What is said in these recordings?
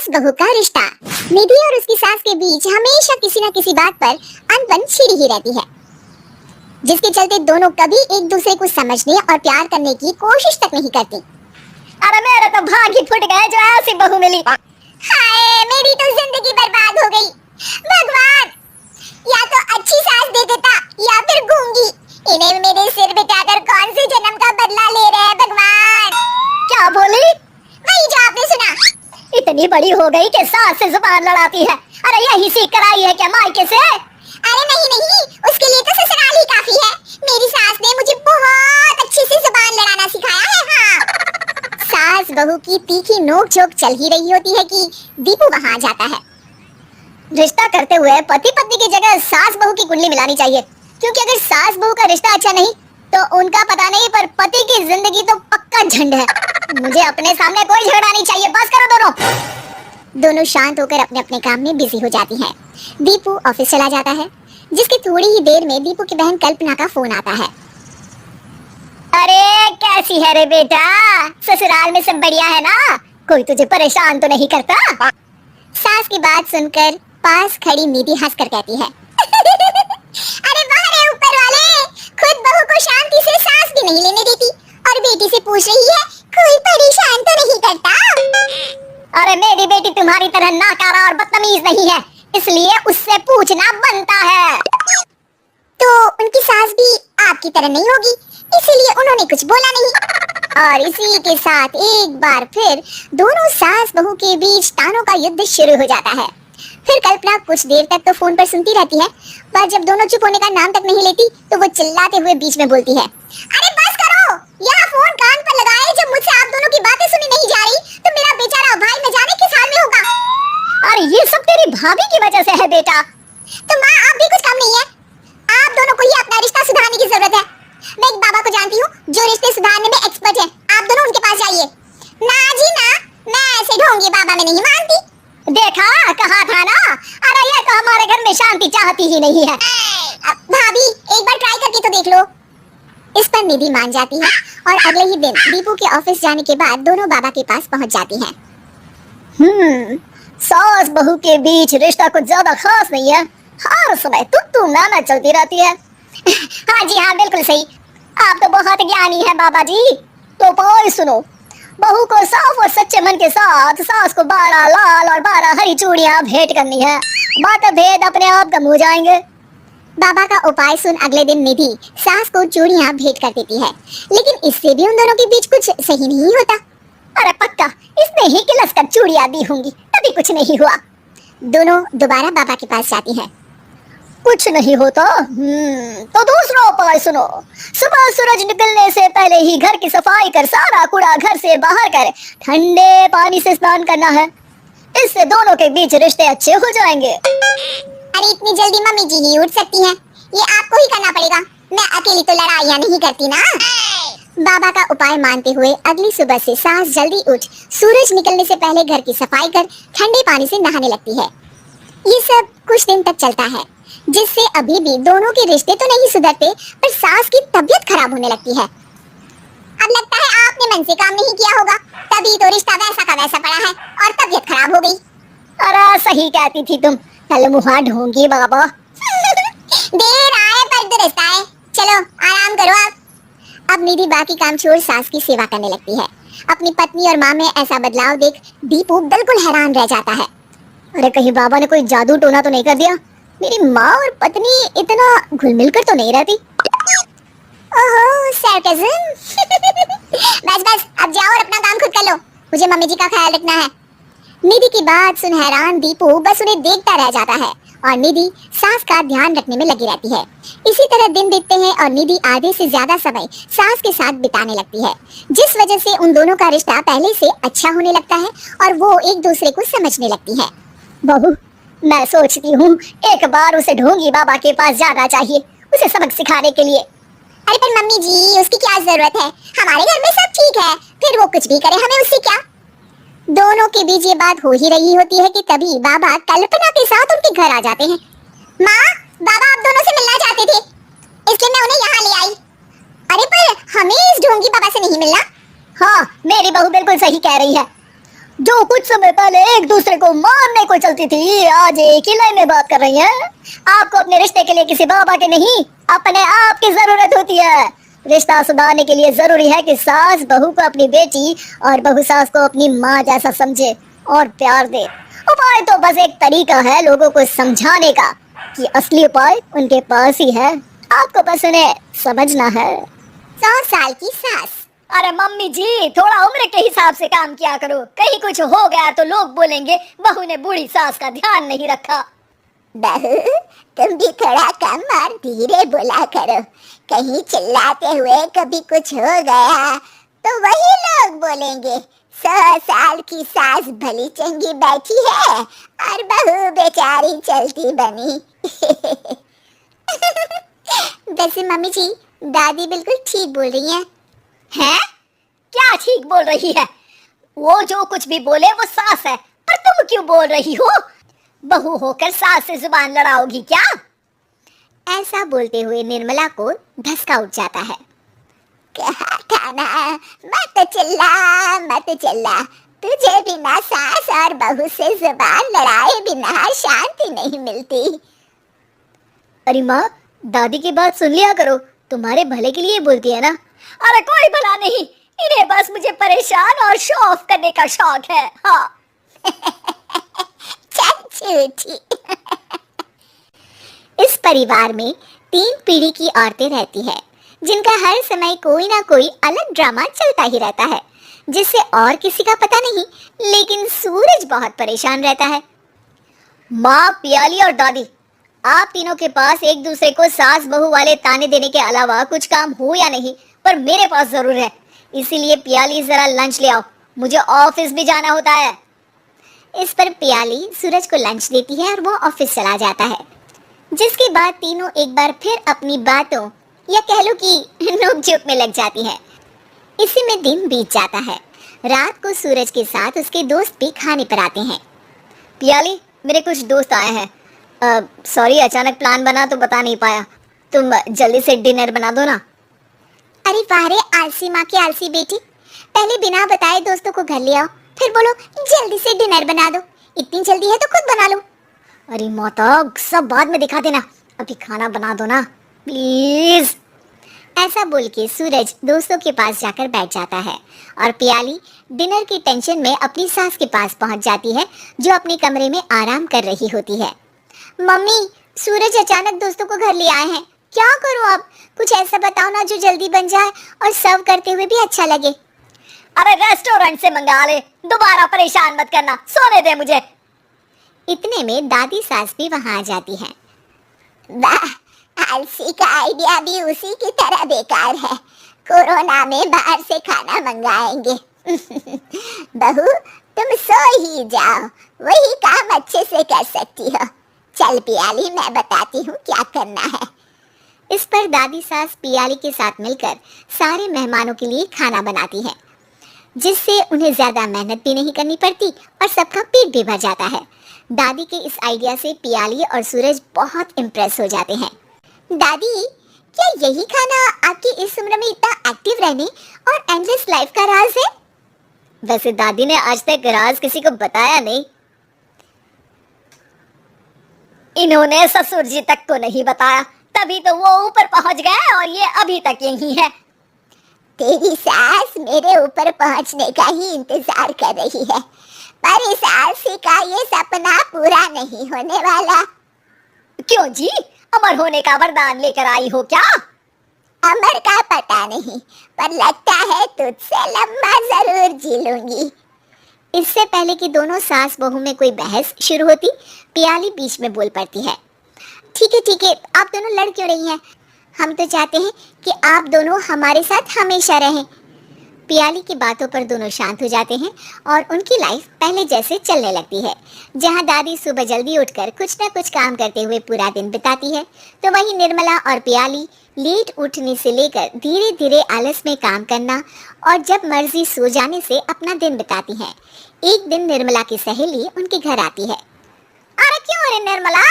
सास बहू का रिश्ता। निधि और उसकी सास के बीच हमेशा किसी न किसी बात पर अनबन छिड़ी ही रहती है, जिसके चलते दोनों कभी एक दूसरे को समझने और प्यार करने की कोशिश तक नहीं करती। अरे मेरे तो भाग ही फुट गए जो ऐसी बहू मिली। हाय, मेरी तो जिंदगी बर्बाद हो गई। भगवान, या तो अच्छी सास दे देता या फिर गूंगी। इन्हें मेरे सिर बिठाकर कौन से जन्म का बदला ले रहे हैं भगवान। क्या बोली? वही जो आपने सुना। इतनी बड़ी हो गई कि सास से जुबान लड़ाती है। अरे यही सीख कर आई है क्या मायके से? अरे नहीं नहीं, उसके लिए तो ससुराल ही काफी है। मेरी सास ने मुझे बहुत अच्छे से जुबान लड़ाना सिखाया है। हाँ, सास बहू की तीखी नोक-झोंक चल ही रही होती है कि दीपू वहां आ जाता है। रिश्ता करते हुए पति पत्नी की जगह सास बहू की कुंडली मिलानी चाहिए, क्योंकि अगर सास बहू का रिश्ता अच्छा नहीं तो उनका पता नहीं, पर पति की जिंदगी तो पक्का झंड है। मुझे अपने सामने कोई झगड़ा नहीं चाहिए। बस करो दोनों। दोनों शांत होकर अपने अपने काम में बिजी हो जाती हैं। दीपू ऑफिस चला जाता है, जिसकी थोड़ी ही देर में दीपू की बहन कल्पना का फोन आता है। अरे कैसी है रे बेटा? ससुराल में सब बढ़िया है ना? कोई तुझे परेशान तो नहीं करता? सास की बात सुनकर पास खड़ी निधि हंसकर कहती है अरे वाह रे ऊपर वाले, खुद बहू को शांति से सांस भी नहीं लेने देती और बेटी से पूछ रही है कोई परेशान तो नहीं करता। अरे मेरी बेटी तुम्हारी तरह नाकारा और बदतमीज नहीं है, इसलिए उससे पूछना बनता है। तो उनकी सास भी आपकी तरह नहीं होगी, इसीलिए उन्होंने कुछ बोला नहीं। और इसी के साथ एक बार फिर दोनों सास बहू के बीच तानों का युद्ध शुरू हो जाता है। फिर कल्पना कुछ देर तक तो फोन पर सुनती रहती है, पर जब दोनों चुप होने का नाम तक नहीं लेती तो वो चिल्लाते हुए बीच में बोलती है, अरे बस करो, यह फोन कान पर लगाए। जब मुझसे आप दोनों की बातें सुनी नहीं जा रही तो मेरा बेचारा भाई न जाने किस हाल में होगा। अरे ये सब तेरी भाभी की वजह से है बेटा। तो माँ, आप भी कुछ कम नहीं है। आप दोनों को ही अपना रिश्ता सुधारने की जरूरत है। मैं एक बाबा को जानती हूँ जो रिश्ते सुधारने में एक्सपर्ट है। आप दोनों उनके पास जाइए। ना जी ना, मैं ऐसे ढोंगी बाबा में नहीं मानती। देखा, कहा था ना। अरे ये तो हमारे घर में शांति चाहती ही नहीं है। भाभी, एक बार ट्राई करके तो देख लो। इस पर निधि मान जाती है और अगले ही दिन दीपू के ऑफिस जाने के बाद दोनों बाबा के पास पहुंच जाती हैं। सास बहू के बीच रिश्ता कुछ ज्यादा खास नहीं है। हर समय तू मैं चलती रहती है। हाँ जी हाँ, बिल्कुल सही। आप तो बहुत ज्ञानी है बाबा जी। तो पाई सुनो, बहू को साफ और सच्चे मन के साथ सास को 12 लाल और 12 हरी चूड़ियां भेंट करनी है। मतभेद अपने आप कम हो जाएंगे। बाबा का उपाय सुन अगले दिन निधि सास को चूड़ियां भेंट कर देती है, लेकिन इससे भी उन दोनों के बीच कुछ सही नहीं होता। अरे पक्का इसने ही किलस कर चूड़ियां दी होंगी, तभी कुछ नहीं हुआ। दोनों दोबारा बाबा के पास जाती हैं। कुछ नहीं होता। तो दूसरा उपाय सुनो। सुबह सूरज निकलने से पहले ही घर की सफाई कर सारा कूड़ा घर से बाहर कर ठंडे पानी से स्नान करना है। इससे दोनों के बीच रिश्ते अच्छे हो जाएंगे। अरे इतनी जल्दी मम्मी जी ही उठ सकती हैं? ये आपको ही करना पड़ेगा। मैं अकेली तो लड़ाइयाँ नहीं करती ना। बाबा का उपाय मानते हुए अगली सुबह से सास जल्दी उठ सूरज निकलने से पहले घर की सफाई कर ठंडे पानी से नहाने लगती है। ये सब कुछ दिन तक चलता है, जिससे अभी भी दोनों के रिश्ते तो नहीं सुधरते, पर सास की तबीयत खराब होने लगती है। अब लगता है आपने मन से काम नहीं किया होगा, तभी तो रिश्ता वैसा का वैसा पड़ा है और तबीयत खराब हो गई। अरे सही कहती थी तुम। कल मुहा ढूंढी बाबा। देर आए पर दुरुस्त आए। चलो आराम करो आप। अब निधि बाकी काम छोड़ सास की सेवा करने लगती है। अपनी पत्नी और माँ में ऐसा बदलाव देख दीपू बिल्कुल हैरान रह जाता है। अरे कहीं बाबा ने कोई जादू टोना तो नहीं कर दिया? मेरी माँ और पत्नी इतना घुल मिलकर तो नहीं रहती। ओहो सरकाज़म। बस बस, अब जाओ और अपना काम खुद कर लो, मुझे मम्मी जी का ख्याल रखना है। निधि की बात सुन हैरान दीपू बस उन्हें देखता रह जाता है और निधि सास का ध्यान रखने में लगी रहती है। इसी तरह दिन बीतते हैं और निधि आधे से ज्यादा समय सास के साथ बिताने लगती है, जिस वजह से उन दोनों का रिश्ता पहले से अच्छा होने लगता है और वो एक दूसरे को समझने लगती है। बहू, मैं सोचती हूँ एक बार उसे ढोंगी बाबा के पास जाना चाहिए, उसे सबक सिखाने के लिए। अरे पर मम्मी जी, उसकी क्या जरूरत है? हमारे घर में सब ठीक है, फिर वो कुछ भी करे, हमें उससे क्या? दोनों के बीच ये बात हो ही रही होती है कि तभी बाबा कल्पना के साथ उनके घर आ जाते हैं। माँ, बाबा आप दोनों से मिलना चाहते थे, इसलिए मैं उन्हें यहाँ ले आई। अरे पर हमें इस ढोंगी बाबा से नहीं मिलना। हाँ, मेरी बहू बिल्कुल सही कह रही है। जो कुछ समय पहले एक दूसरे को मारने को चलती थी, आज एक ही लाइन में बात कर रही हैं। आपको अपने रिश्ते के लिए किसी बाबा के नहीं, अपने आप की जरूरत होती है। रिश्ता सुधारने के लिए जरूरी है कि सास बहू को अपनी बेटी और बहू सास को अपनी माँ जैसा समझे और प्यार दे। उपाय तो बस एक तरीका है लोगों को समझाने का कि असली उपाय उनके पास ही है, आपको बस उन्हें समझना है। 100 साल की सास। अरे मम्मी जी, थोड़ा उम्र के हिसाब से काम किया करो, कहीं कुछ हो गया तो लोग बोलेंगे बहू ने बूढ़ी सास का ध्यान नहीं रखा। बहू, तुम भी थोड़ा कम और धीरे बोला करो। कहीं चिल्लाते हुए कभी कुछ हो गया तो वही लोग बोलेंगे 100 साल की सास भली चंगी बैठी है और बहू बेचारी चलती बनी। वैसे मम्मी जी, दादी बिल्कुल ठीक बोल रही हैं। हैं? क्या ठीक बोल रही है? वो जो कुछ भी बोले वो सास है, पर तुम क्यों बोल रही हो? बहू होकर सास से जुबान लड़ाओगी क्या? ऐसा बोलते हुए निर्मला को धसका उठ जाता है। कहा था ना, मत चिल्ला मत चिल्ला। तुझे बिना सास और बहू से जुबान लड़ाए बिना शांति नहीं मिलती। अरे माँ, दादी की बात सुन लिया करो, तुम्हारे भले के लिए बोलती है ना। अरे कोई भला नहीं, इन्हें बस मुझे परेशान और शो ऑफ करने का शौक है। हाँ। चल झूठी। इस परिवार में 3 पीढ़ी की औरतें रहती है, जिनका हर समय कोई ना कोई अलग ड्रामा चलता ही रहता है, जिससे और किसी का पता नहीं, लेकिन सूरज बहुत परेशान रहता है। माँ, पियाली और दादी, आप तीनों के पास एक दूसरे को सास बहू वाले ताने देने के अलावा कुछ काम हो या नहीं, पर मेरे पास जरूर है। इसीलिए पियाली जरा लंच ले आओ, मुझे ऑफिस भी जाना होता है। इस पर पियाली सूरज को लंच देती है और वो ऑफिस चला जाता है, जिसके बाद तीनों एक बार फिर अपनी बातों या कह लो कि नोक-झोंक में लग जाती है। इसी में दिन बीत जाता है। रात को सूरज के साथ उसके दोस्त भी खाने पर आते हैं। पियाली, मेरे कुछ दोस्त आए हैं। सॉरी, अचानक प्लान बना तो बता नहीं पाया। तुम जल्दी से डिनर बना दो ना। अरे वाह रे आलसी माँ की आलसी बेटी, पहले बिना बताए दोस्तों को घर ले आओ, फिर बोलो जल्दी से डिनर बना दो। इतनी जल्दी है तो खुद बना लो। अरे माता, सब बाद में दिखा देना, अभी खाना बना दो ना प्लीज। ऐसा बोल के सूरज दोस्तों के पास जाकर बैठ जाता है और पियाली डिनर की टेंशन में अपनी सास के पास पहुंच जाती है, जो अपने कमरे में आराम कर रही होती है। मम्मी, सूरज अचानक दोस्तों को घर ले आए हैं, क्या करूं अब? कुछ ऐसा बताओ ना जो जल्दी बन जाए और सर्व करते हुए भी अच्छा लगे। अरे रेस्टोरेंट से मंगा ले, दोबारा परेशान मत करना, सोने दे मुझे। इतने में दादी सास भी वहां आ जाती है। वाह, आलसी का आइडिया भी उसी की तरह बेकार है। कोरोना में बाहर से खाना मंगाएंगे। बहू, तुम सो ही जाओ, वही काम अच्छे से कर सकती हो। चल पियाली, मैं बताती हूँ क्या करना है। इस पर दादी सास पियाली के साथ मिलकर सारे मेहमानों के लिए खाना बनाती है, जिससे उन्हें ज्यादा मेहनत भी नहीं करनी पड़ती और सबका पेट भी भर जाता है। दादी के इस आइडिया से पियाली और सूरज बहुत इम्प्रेस हो जाते हैं। दादी, क्या यही खाना आपकी इस उम्र में इतना एक्टिव रहने और एंडलेस लाइफ का राज है? वैसे दादी ने आज तक राज किसी को बताया नहीं। इन्होंने ससुर जी तक को नहीं बताया, तभी तो वो ऊपर पहुंच गए और ये अभी तक यही है। तेरी सास मेरे ऊपर पहुंचने का ही इंतजार कर रही है, पर इस आलसी का ये सपना पूरा नहीं होने वाला। क्यों जी, अमर होने का वरदान लेकर आई हो क्या? अमर का पता नहीं, पर लगता है तुझसे लंबा जरूर जी लूंगी। इससे पहले कि दोनों सास बहू में कोई बहस शुरू होती, पियाली बीच में बोल पड़ती है। ठीक है, आप दोनों लड़ क्यों रही हैं? हम तो चाहते हैं कि आप दोनों हमारे साथ हमेशा रहें। पियाली की बातों पर दोनों शांत हो जाते हैं और उनकी लाइफ पहले जैसे चलने लगती है। जहां दादी सुबह जल्दी उठकर कुछ न कुछ काम करते हुए पूरा दिन बिताती है, तो वहीं निर्मला और पियाली लेट उठने से लेकर धीरे धीरे आलस में काम करना और जब मर्जी सो जाने से अपना दिन बिताती हैं। एक दिन निर्मला की सहेली उनके घर आती है। अरे क्यों रे निर्मला,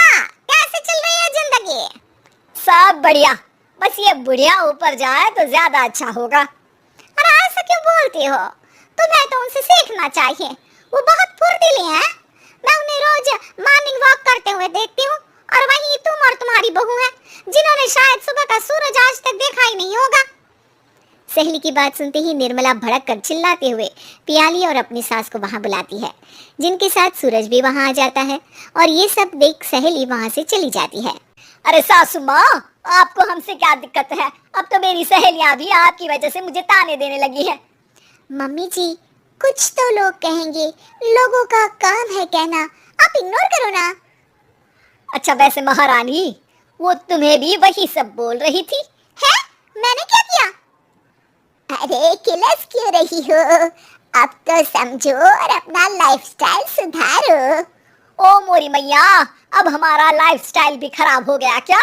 कैसे चल रही है जिंदगी? सब बढ़िया, बस ये बुढ़िया ऊपर जाए तो ज्यादा अच्छा होगा। अरे ऐसा क्यों बोलती हो? तुम्हें तो उनसे सीखना चाहिए, वो बहुत फुर्तीले हैं। मैं उन्हें रोज मॉर्निंग वॉक करते हुए देखती हूँ। और वहीं तुम और तुम्हारी बहू है जिन्होंने शायद सुबह का सूरज आज तक देखा ही नहीं होगा। सहेली की बात सुनते ही निर्मला भड़क कर चिल्लाते हुए पियाली और अपनी सास को वहां बुलाती है, जिनके साथ सूरज भी वहां आ जाता है। और ये सब देख सहेली वहां से चली जाती है। अरे सासू माँ, आपको हमसे क्या दिक्कत है? अब तो मेरी सहेलियां भी आपकी वजह से मुझे ताने देने लगी है। मम्मी जी, कुछ तो लोग कहेंगे, लोगों का काम है कहना, आप इग्नोर करो ना। अच्छा वैसे महारानी, वो तुम्हें भी वही सब बोल रही थी? है? मैंने क्या किया? अरे किलस क्यों रही हो? अब तो समझो और अपना लाइफस्टाइल सुधारो। ओ मोरी मैया, अब हमारा लाइफस्टाइल भी खराब हो गया क्या?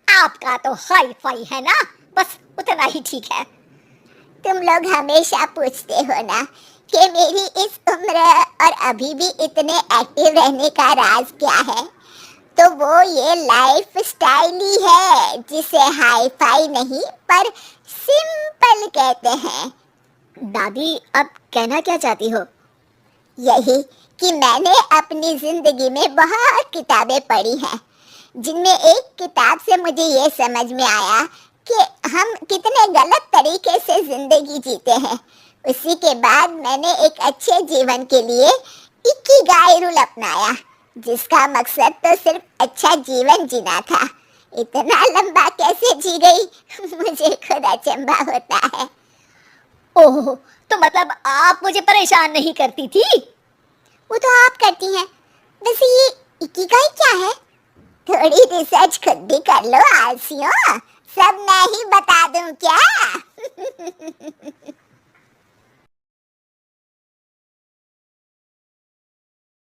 आपका तो हाई फाई है ना, बस उतना ही ठीक है। तुम लोग हमेशा पूछते हो ना कि मेरी इस उम्र और अभी भी इतने एक्टिव रहने का राज क्या है, तो वो ये लाइफ स्टाइल ही है जिसे हाई फाई नहीं पर सिंपल कहते हैं। दादी, अब कहना क्या चाहती हो? यही कि मैंने अपनी जिंदगी में बहुत किताबें पढ़ी हैं, जिनमें एक किताब से मुझे ये समझ में आया कि हम कितने गलत तरीके से जिंदगी जीते हैं। उसी के बाद मैंने एक अच्छे जीवन के लिए इकिगाई रूल अपनाया, जिसका मकसद तो सिर्फ अच्छा जीवन जीना था। इतना लंबा कैसे जी गई मुझे खुद अचंभा होता है। ओह, तो मतलब आप मुझे परेशान नहीं करती थी? वो तो आप करती हैं। वैसे ये इकिगाई क्या है? थोड़ी रिसर्च खुद भी कर लो आलसियों, सब मैं ही बता दूं क्या?